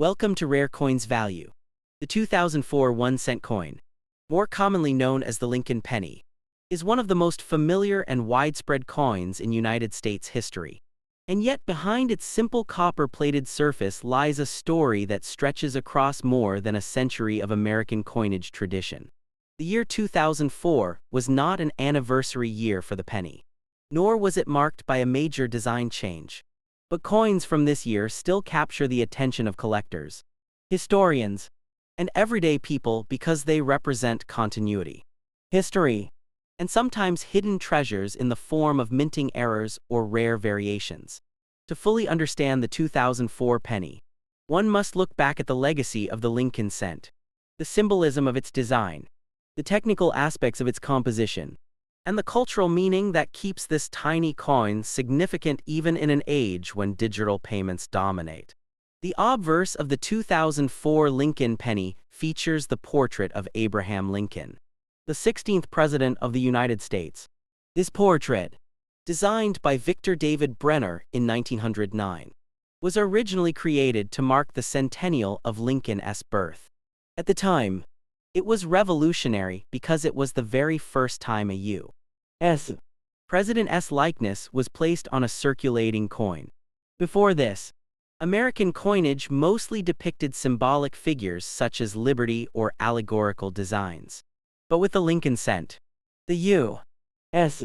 Welcome to Rare Coins Value. The 2004 1-cent coin, more commonly known as the Lincoln penny, is one of the most familiar and widespread coins in United States history. And yet behind its simple copper-plated surface lies a story that stretches across more than a century of American coinage tradition. The year 2004 was not an anniversary year for the penny, nor was it marked by a major design change. But coins from this year still capture the attention of collectors, historians, and everyday people because they represent continuity, history, and sometimes hidden treasures in the form of minting errors or rare variations. To fully understand the 2004 penny, one must look back at the legacy of the Lincoln cent, the symbolism of its design, the technical aspects of its composition, and the cultural meaning that keeps this tiny coin significant even in an age when digital payments dominate. The obverse of the 2004 Lincoln penny features the portrait of Abraham Lincoln, the 16th President of the United States. This portrait, designed by Victor David Brenner in 1909, was originally created to mark the centennial of Lincoln's birth. At the time, it was revolutionary because it was the very first time a U.S. President's likeness was placed on a circulating coin. Before this, American coinage mostly depicted symbolic figures such as liberty or allegorical designs. But with the Lincoln cent, the U.S.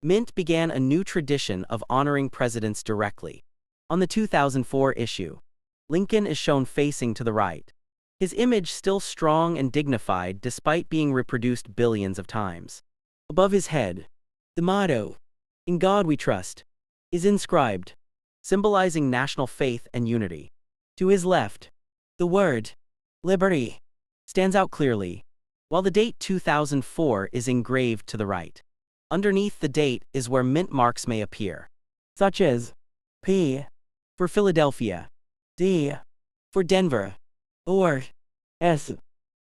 Mint began a new tradition of honoring presidents directly. On the 2004 issue, Lincoln is shown facing to the right, his image still strong and dignified despite being reproduced billions of times. Above his head, the motto, "In God We Trust," is inscribed, symbolizing national faith and unity. To his left, the word, "Liberty," stands out clearly, while the date 2004 is engraved to the right. Underneath the date is where mint marks may appear, such as P for Philadelphia, D for Denver, or S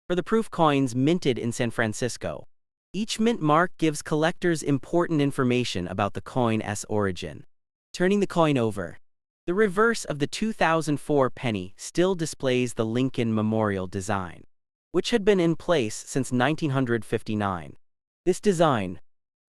for the proof coins minted in San Francisco. Each mint mark gives collectors important information about the coin's origin. Turning the coin over, the reverse of the 2004 penny still displays the Lincoln Memorial design, which had been in place since 1959. This design,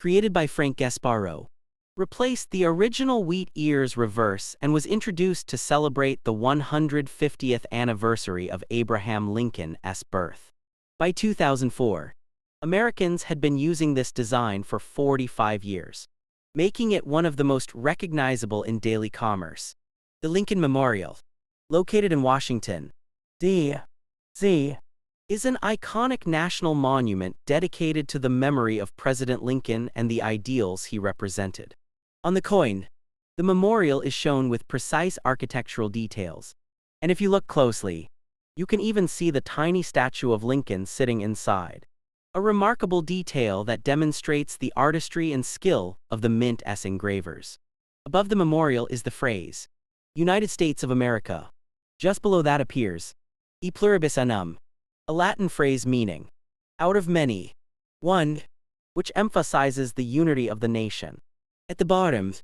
created by Frank Gasparro, replaced the original wheat ears reverse and was introduced to celebrate the 150th anniversary of Abraham Lincoln's birth. By 2004, Americans had been using this design for 45 years, making it one of the most recognizable in daily commerce. The Lincoln Memorial, located in Washington, D.C., is an iconic national monument dedicated to the memory of President Lincoln and the ideals he represented. On the coin, the memorial is shown with precise architectural details, and if you look closely, you can even see the tiny statue of Lincoln sitting inside, a remarkable detail that demonstrates the artistry and skill of the mint's engravers. Above the memorial is the phrase, "United States of America." Just below that appears, "E pluribus unum," a Latin phrase meaning, "out of many, one," which emphasizes the unity of the nation. At the bottom,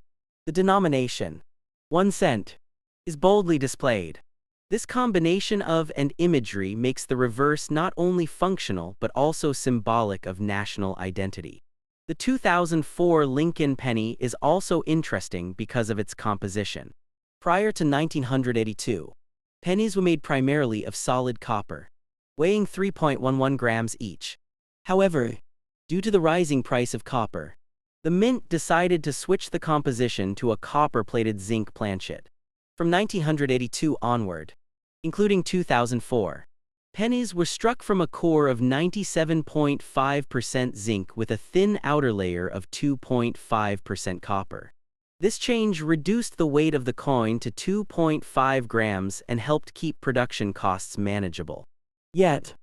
the denomination, 1 cent, is boldly displayed. This combination of and imagery makes the reverse not only functional but also symbolic of national identity. The 2004 Lincoln penny is also interesting because of its composition. Prior to 1982, pennies were made primarily of solid copper, weighing 3.11 grams each. However, due to the rising price of copper, the mint decided to switch the composition to a copper-plated zinc planchet. From 1982 onward, including 2004, pennies were struck from a core of 97.5% zinc with a thin outer layer of 2.5% copper. This change reduced the weight of the coin to 2.5 grams and helped keep production costs manageable. Yet,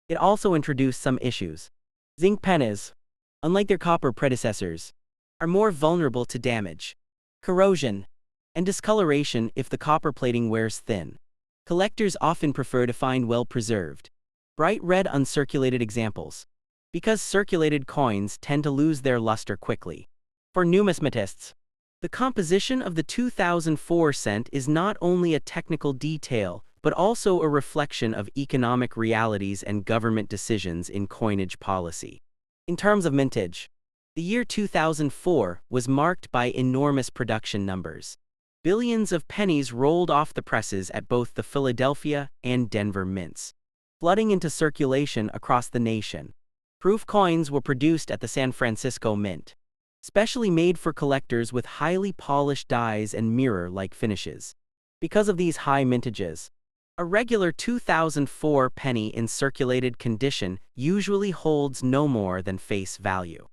it also introduced some issues. Zinc pennies, unlike their copper predecessors, are more vulnerable to damage, corrosion, and discoloration if the copper plating wears thin. Collectors often prefer to find well-preserved, bright red uncirculated examples, because circulated coins tend to lose their luster quickly. For numismatists, the composition of the 2004 cent is not only a technical detail but also a reflection of economic realities and government decisions in coinage policy. In terms of mintage, the year 2004 was marked by enormous production numbers. Billions of pennies rolled off the presses at both the Philadelphia and Denver mints, flooding into circulation across the nation. Proof coins were produced at the San Francisco Mint, specially made for collectors with highly polished dies and mirror-like finishes. Because of these high mintages, a regular 2004 penny in circulated condition usually holds no more than face value.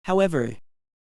However,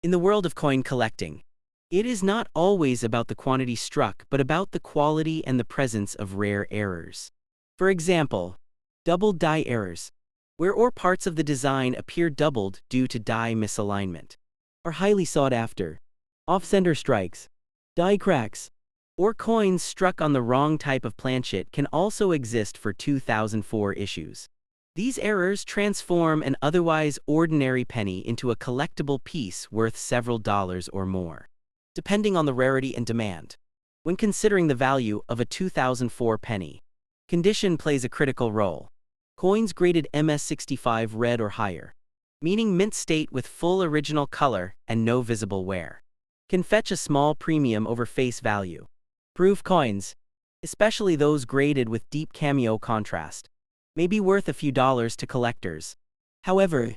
in the world of coin collecting, it is not always about the quantity struck but about the quality and the presence of rare errors. For example, doubled die errors, where or parts of the design appear doubled due to die misalignment, are highly sought after. Off-center strikes, die cracks, or coins struck on the wrong type of planchet can also exist for 2004 issues. These errors transform an otherwise ordinary penny into a collectible piece worth several dollars or more, depending on the rarity and demand. When considering the value of a 2004 penny, condition plays a critical role. Coins graded MS65 red or higher, meaning mint state with full original color and no visible wear, can fetch a small premium over face value. Proof coins, especially those graded with deep cameo contrast, may be worth a few dollars to collectors. However,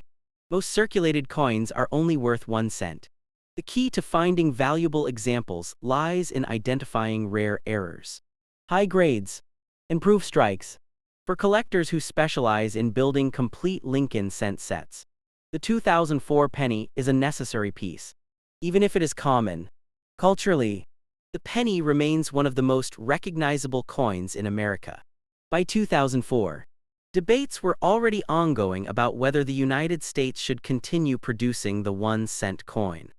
most circulated coins are only worth 1 cent. The key to finding valuable examples lies in identifying rare errors, high grades, and proof strikes. For collectors who specialize in building complete Lincoln cent sets, the 2004 penny is a necessary piece. Even if it is common, culturally, the penny remains one of the most recognizable coins in America. By 2004, debates were already ongoing about whether the United States should continue producing the 1-cent coin,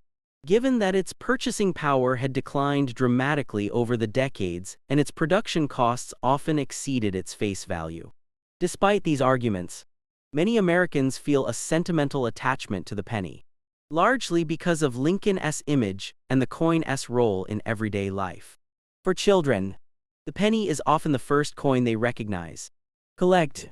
given that its purchasing power had declined dramatically over the decades and its production costs often exceeded its face value. Despite these arguments, many Americans feel a sentimental attachment to the penny, largely because of Lincoln's image and the coin's role in everyday life. For children, the penny is often the first coin they recognize, collect,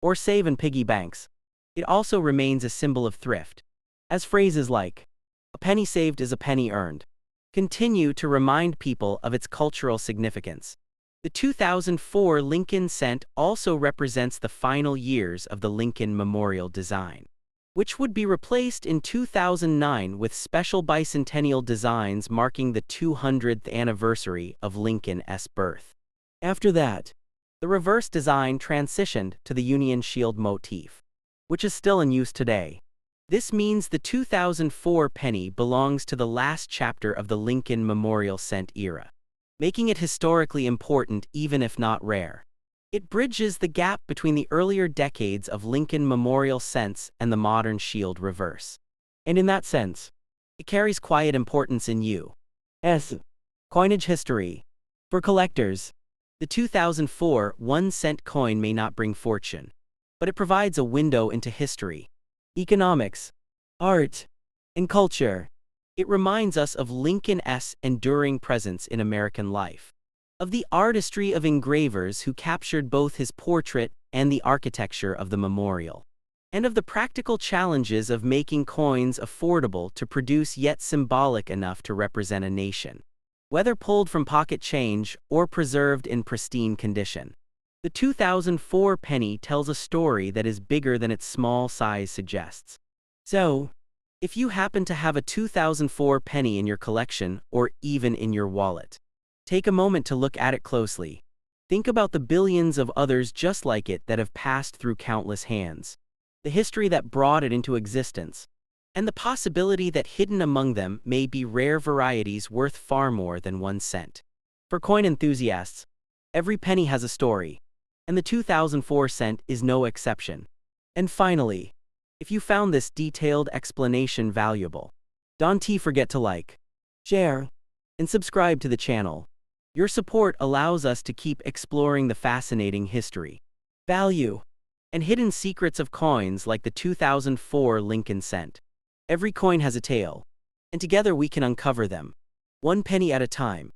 or save in piggy banks. It also remains a symbol of thrift, as phrases like, "A penny saved is a penny earned," continue to remind people of its cultural significance. The 2004 Lincoln cent also represents the final years of the Lincoln Memorial design, which would be replaced in 2009 with special bicentennial designs marking the 200th anniversary of Lincoln's birth. After that, the reverse design transitioned to the Union Shield motif, which is still in use today. This means the 2004 penny belongs to the last chapter of the Lincoln Memorial cent era, making it historically important even if not rare. It bridges the gap between the earlier decades of Lincoln Memorial cents and the modern Shield reverse. And in that sense, it carries quiet importance in U.S. coinage history. For collectors, the 2004 1-cent coin may not bring fortune, but it provides a window into history, economics, art, and culture. It reminds us of Lincoln's enduring presence in American life, of the artistry of engravers who captured both his portrait and the architecture of the memorial, and of the practical challenges of making coins affordable to produce yet symbolic enough to represent a nation, whether pulled from pocket change or preserved in pristine condition. The 2004 penny tells a story that is bigger than its small size suggests. So, if you happen to have a 2004 penny in your collection or even in your wallet, take a moment to look at it closely. Think about the billions of others just like it that have passed through countless hands, the history that brought it into existence, and the possibility that hidden among them may be rare varieties worth far more than 1 cent. For coin enthusiasts, every penny has a story, and the 2004 cent is no exception. And finally, if you found this detailed explanation valuable, don't forget to like, share, and subscribe to the channel. Your support allows us to keep exploring the fascinating history, value, and hidden secrets of coins like the 2004 Lincoln cent. Every coin has a tale, and together we can uncover them, 1 penny at a time.